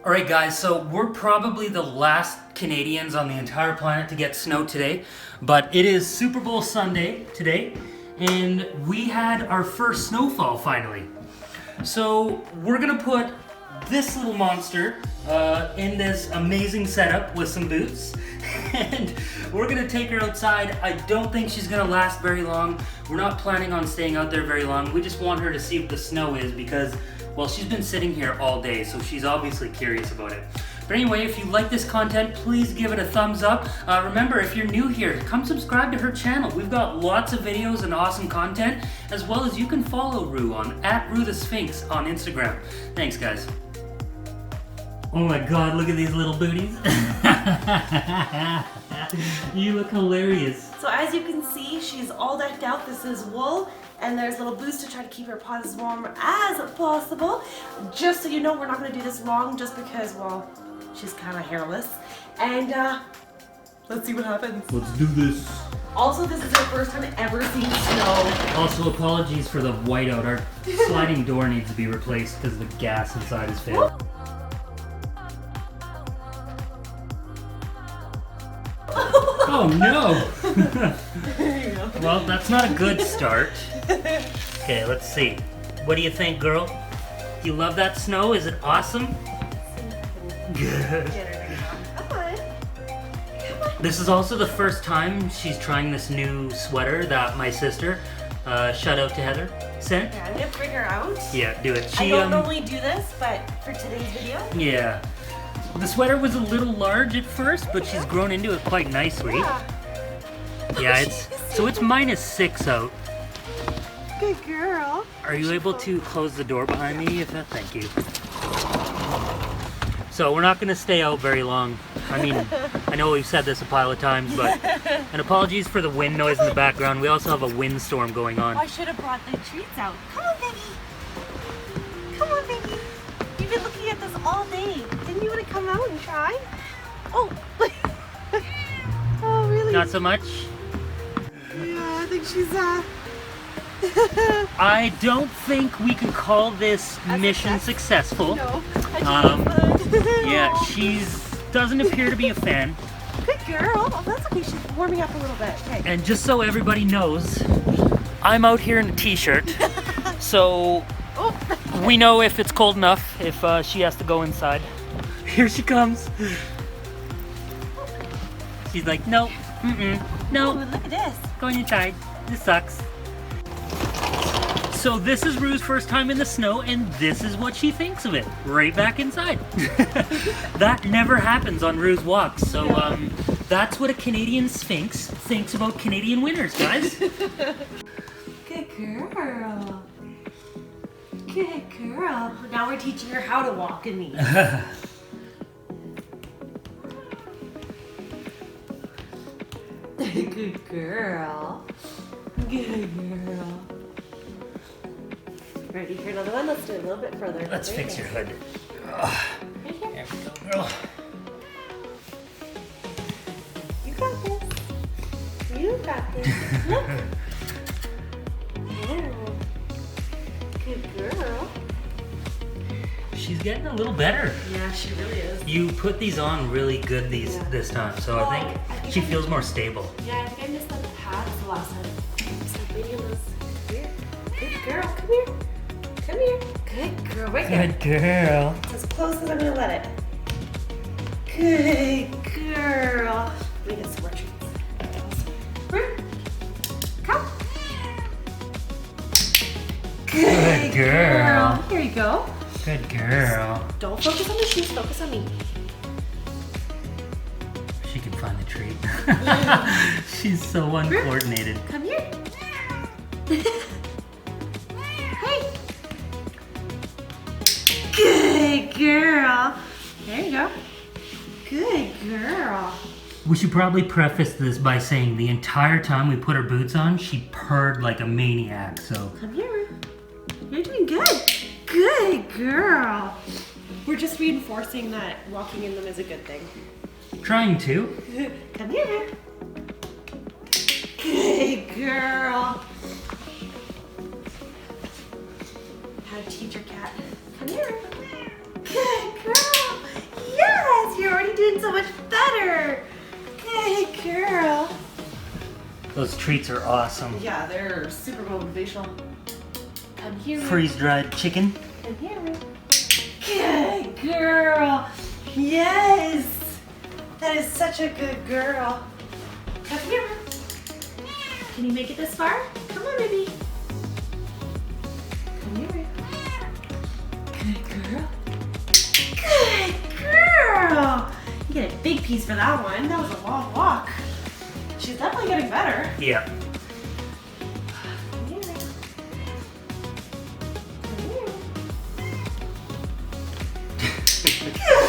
Alright guys, so we're probably the last Canadians on the entire planet to get snow today, but it is Super Bowl Sunday today, and we had our first snowfall finally. So we're gonna put this little monster in this amazing setup with some boots, and we're gonna take her outside. I don't think she's gonna last very long. We're not planning on staying out there very long. We just want her to see what the snow is because, well, she's been sitting here all day, so she's obviously curious about it. But anyway, if you like this content, please give it a thumbs up. Remember, if you're new here, come subscribe to her channel. We've got lots of videos and awesome content, as well as you can follow Rue on @RueTheSphynx on Instagram. Thanks, guys. Oh my God, look at these little booties. You look hilarious. So as you can see, she's all decked out. This is wool. And there's little boots to try to keep her paws as warm as possible. Just so you know, we're not going to do this long just because, well, she's kind of hairless. And let's see what happens. Let's do this. Also, this is her first time ever seeing snow. Also, apologies for the whiteout. Our sliding door needs to be replaced because the gas inside is failed. Oh no! There you go. Well, that's not a good start. Okay, let's see. What do you think, girl? Do you love that snow? Is it awesome? Good. Come on. This is also the first time she's trying this new sweater that my sister, shout out to Heather, sent. Yeah, I'm gonna bring her out. Yeah, do it. I don't normally do this, but for today's video. Yeah. The sweater was a little large at first, but she's grown into it quite nicely. Yeah, it's -6 out. Good girl. Are you able to close the door behind me? Thank you. So we're not going to stay out very long. I mean, I know we've said this a pile of times, but and apologies for the wind noise in the background. We also have a windstorm going on. I should have brought the treats out. Come on, baby. Come on, baby. You've been looking at this all day. Didn't you want to come out and try? Oh. Oh, really? Not so much? Yeah, I think she's I don't think we can call this mission successful. No. Yeah, doesn't appear to be a fan. Good girl. Oh, that's okay. She's warming up a little bit. Okay. And just so everybody knows, I'm out here in a t-shirt, so we know if it's cold enough, if she has to go inside. Here she comes. She's like, no, no. Oh, look at this. Going inside. This sucks. So this is Rue's first time in the snow, and this is what she thinks of it. Right back inside. That never happens on Rue's walks. So that's what a Canadian Sphynx thinks about Canadian winters, guys. Good girl. Good girl. Now we're teaching her how to walk in these. Good girl. Good girl. Ready for another one? Let's do it a little bit further. Let's fix your hood. Right here. There we go, girl. You got this. You got this. Look. Yeah. Good girl. She's getting a little better. Yeah, she really is. You put these on really good this time, so I think she feels more stable. Yeah, I think I missed on the pads the last time. So maybe it was here. Good girl, come here. Come here. Good girl, right here. Good girl. It's as close as I'm gonna let it. Good girl. We get some more treats. Come. Good girl. Here you go. Good girl. Don't focus on the shoes, focus on me. She can find the treat. She's so uncoordinated. Come here. Hey. Good girl. There you go. Good girl. We should probably preface this by saying the entire time we put her boots on, she purred like a maniac, so. Come here. You're doing good. Good girl. We're just reinforcing that walking in them is a good thing. Trying to. Come here. Good girl. How to teach your cat. Come here. Good girl. you're doing so much better. Hey, girl. Those treats are awesome. Yeah, they're super motivational. Come here. Freeze-dried chicken. Come here. Good girl. Yes. That is such a good girl. Come here. Can you make it this far? Come on, baby. Come here. Good girl. Good girl. You get a big piece for that one. That was a long walk. She's definitely getting better. Yeah. Come here.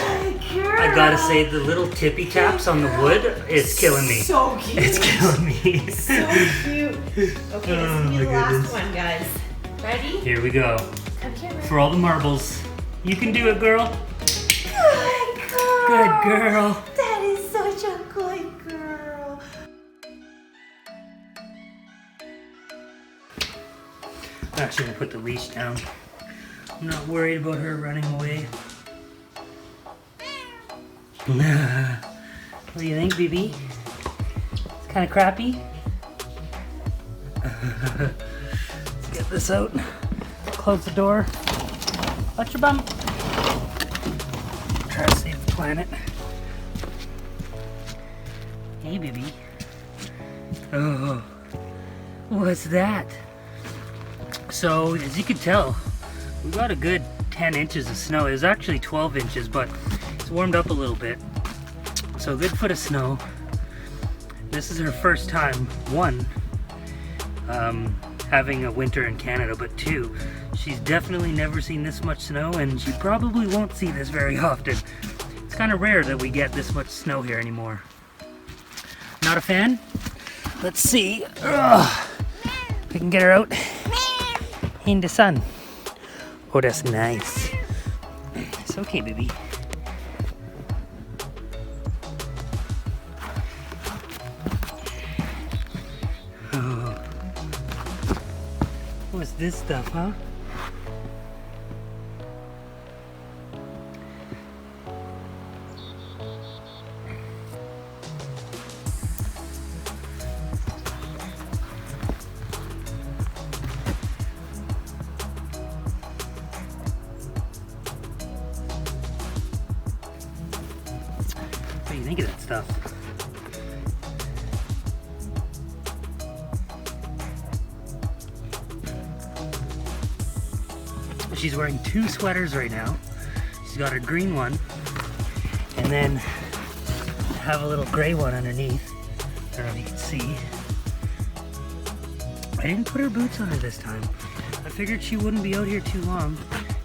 Good girl. I gotta say, the little tippy taps on the wood is killing me. So cute. It's killing me. So cute. Okay, this will be the last one, guys. Ready? Here we go. Come here. For all the marbles. You can do it, girl. Good girl. Good girl. That is such a good girl. I'm actually gonna put the leash down. I'm not worried about her running away. What do you think, BB? It's kind of crappy. Let's get this out. Close the door. Watch your bum. Try to save the planet. Hey, BB. Oh, what's that? So, as you can tell, we got a good 10 inches of snow. It was actually 12 inches, but it's warmed up a little bit. So a good foot of snow. This is her first time, one, having a winter in Canada, but two, she's definitely never seen this much snow, and she probably won't see this very often. It's kind of rare that we get this much snow here anymore. Not a fan? Let's see. Ugh. We can get her out in the sun. Oh, that's nice. It's okay, baby. Oh. What's this stuff, huh? What do you think of that stuff? She's wearing two sweaters right now. She's got her green one, and then have a little gray one underneath. I don't know if you can see. I didn't put her boots on her this time. I figured she wouldn't be out here too long,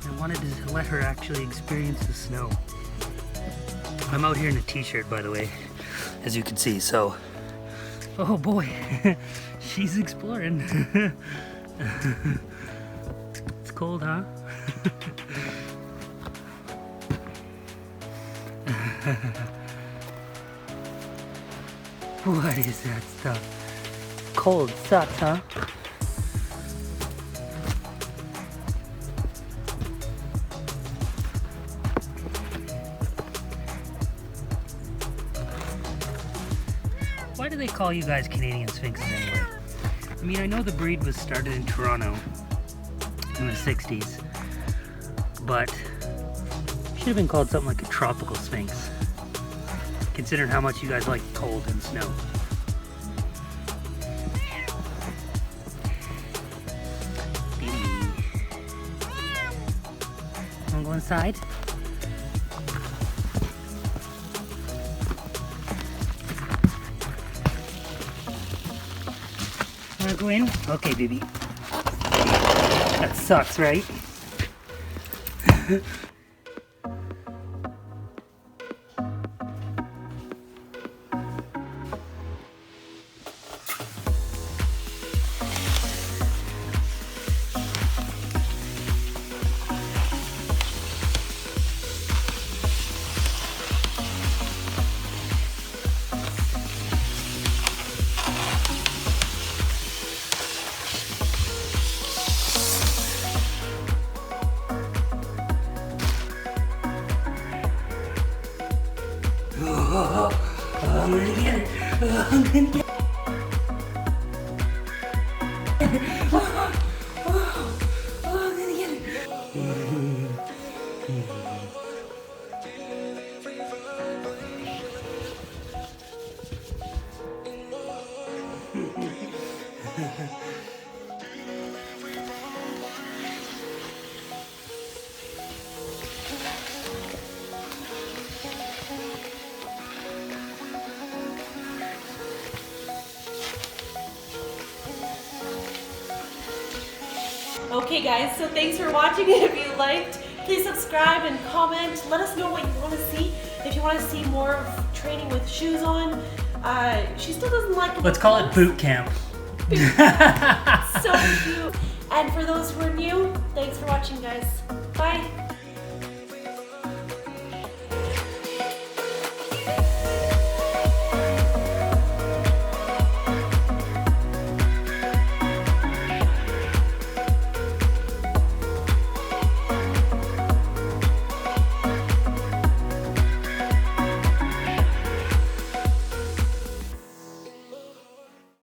and wanted to let her actually experience the snow. I'm out here in a t-shirt, by the way, as you can see, so... Oh boy, she's exploring. It's cold, huh? What is that stuff? Cold sucks, huh? Why do they call you guys Canadian Sphynxes anyway? I mean, I know the breed was started in Toronto in the 60s, but should have been called something like a tropical Sphynx, considering how much you guys like cold and snow. Wanna go inside? Wanna go in? Okay, baby. That sucks, right? I'm gonna get it. I'm gonna get it. I'm gonna get it. Okay guys, so thanks for watching. If you liked, please subscribe and comment. Let us know what you want to see. If you want to see more of training with shoes on, she still doesn't like it. Let's call it boot camp. So cute. And for those who are new, thanks for watching guys. Bye.